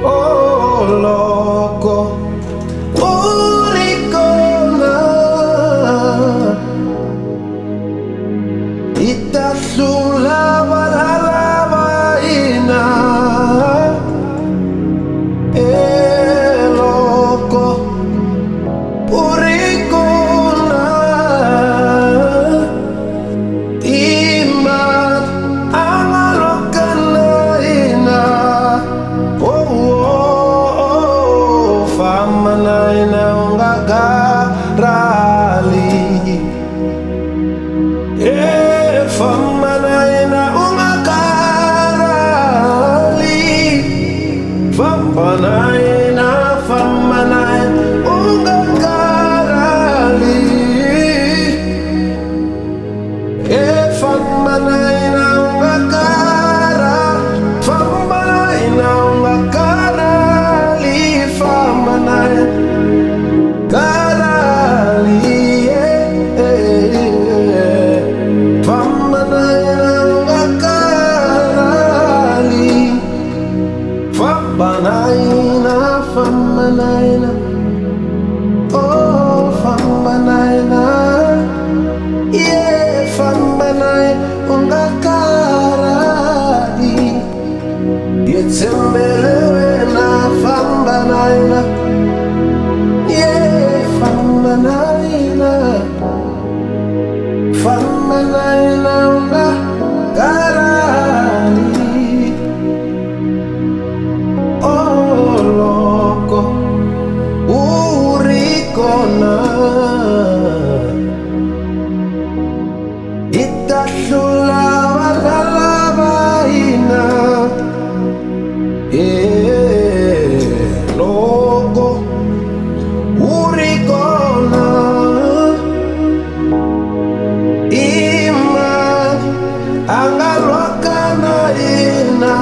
Oh loko urikona itahlula balala ina loko urikona ima angalokana ina famana ina ungagarali famana ina ungagarali famana ina ungagarali famana ina ungagara famana ina ungagarali famana garali famana ina ungagarali famana ina oh famana ina famana ungagarali yetsembelewe na famana ina famana ina ungagarali oh loko urikona itahlula balala ina loko urikona ima angalokana ina